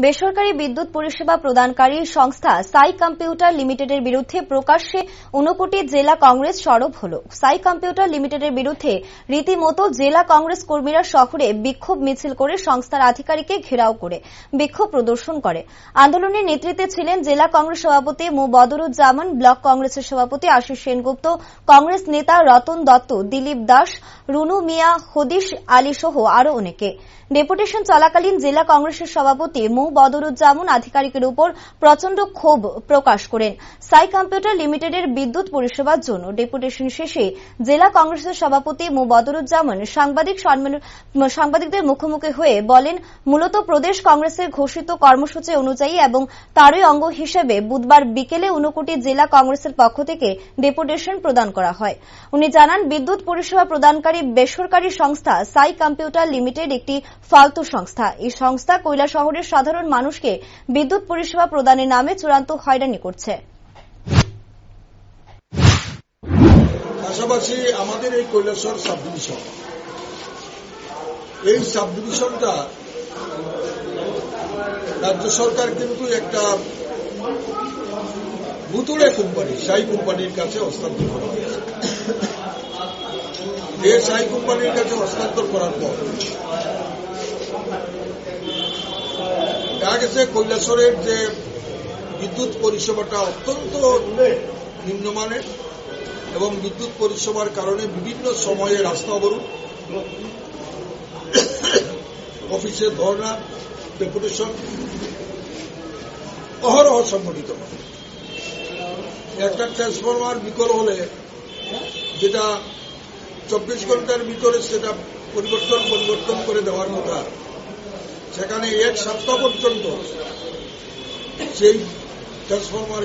বেসরকারি বিদ্যুৎ পরিষেবা প্রদানকারী সংস্থা সাই কম্পিউটার লিমিটেডের বিরুদ্ধে প্রকাশ্যে ঊনকোটি জেলা কংগ্রেস সরব হল। সাই কম্পিউটার লিমিটেডের বিরুদ্ধে রীতিমতো জেলা কংগ্রেস কর্মীরা শহরে বিক্ষোভ মিছিল করে সংস্থার আধিকারিককে ঘেরাও করে বিক্ষোভ প্রদর্শন করে। আন্দোলনের নেতৃত্বে ছিলেন জেলা কংগ্রেস সভাপতি মো বদরুজ্জামান, ব্লক কংগ্রেসের সভাপতি আশিস সেনগুপ্ত, কংগ্রেস নেতা রতন দত্ত, দিলীপ দাস, রুনু মিয়া, হদিশ আলী সহ আরো অনেকে। ডেপুটেশন চলাকালীন জেলা কংগ্রেসের সভাপতি মো বদরুজ্জামান আধিকারিকের উপর প্রচন্ড ক্ষোভ প্রকাশ করেন। সাই কম্পিউটার লিমিটেডের বিদ্যুৎ পরিষেবার জন্য ডেপুটেশন শেষে জেলা কংগ্রেসের সভাপতি মো বদরুজ্জামান সাংবাদিকদের মুখোমুখি হয়ে বলেন, মূলত প্রদেশ কংগ্রেসের ঘোষিত কর্মসূচি অনুযায়ী এবং তারই অঙ্গ হিসেবে বুধবার বিকেলে ঊনকোটি জেলা কংগ্রেসের পক্ষ থেকে ডেপুটেশন প্রদান করা হয়। উনি জানান, বিদ্যুৎ পরিষেবা প্রদানকারী বেসরকারি সংস্থা সাই কম্পিউটার লিমিটেড একটি ফালতু সংস্থা। এই সংস্থা কৈলাসহরের সাধারণ মানুষকে বিদ্যুৎ পরিষেবা প্রদানের নামে চূড়ান্ত হয়রানি করছে। পাশাপাশি আমাদের এই কৈলাসহর সাব ডিভিশন, এই সাব ডিভিশনটা রাজ্য সরকার কিন্তু একটা ভুতুড়ে কোম্পানি সাই কোম্পানির কাছে হস্তান্তর করা হয়েছে। এই সাই কোম্পানির কাছে হস্তান্তর করার পর দেখা গেছে কৈলাসহরের যে বিদ্যুৎ পরিষেবাটা অত্যন্ত নিম্নমানের এবং বিদ্যুৎ পরিষেবার কারণে বিভিন্ন সময়ে রাস্তা অবরোধ, অফিসে ধর্ণা, ডেপুটেশন অহরহ সংঘটিত হয়। একটা ট্রান্সফরমার বিকল হলে যেটা 24 ঘন্টার ভিতরে সেটা পরিবর্তন করে দেওয়ার কথা, সেখানে এক সপ্তাহ পর্যন্ত সেই ট্রান্সফরমার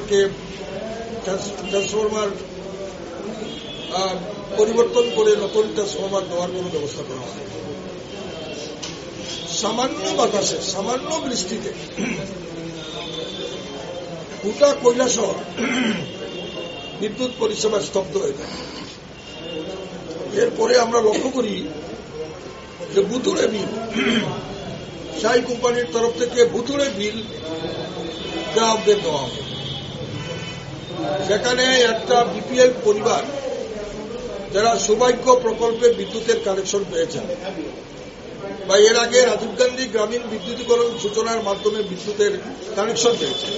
পরিবর্তন করে নতুন ট্রান্সফরমার দেওয়ার কোন ব্যবস্থা করা হয়। সামান্য বাতাসে, সামান্য বৃষ্টিতে গোটা কৈলাসহর বিদ্যুৎ পরিষেবা স্তব্ধ হয়ে যায়। এরপরে আমরা লক্ষ্য করি যে ভুতুড়ে বিল, সাই কোম্পানির তরফ থেকে ভুতুড়ে বিল গ্রাহকদের দেওয়া হবে। সেখানে একটা বিপিএল পরিবার যারা সৌভাগ্য প্রকল্পে বিদ্যুতের কানেকশন পেয়েছেন বা এর আগে রাজীব গান্ধী গ্রামীণ বিদ্যুতীকরণ সূচনার মাধ্যমে বিদ্যুতের কানেকশন পেয়েছেন,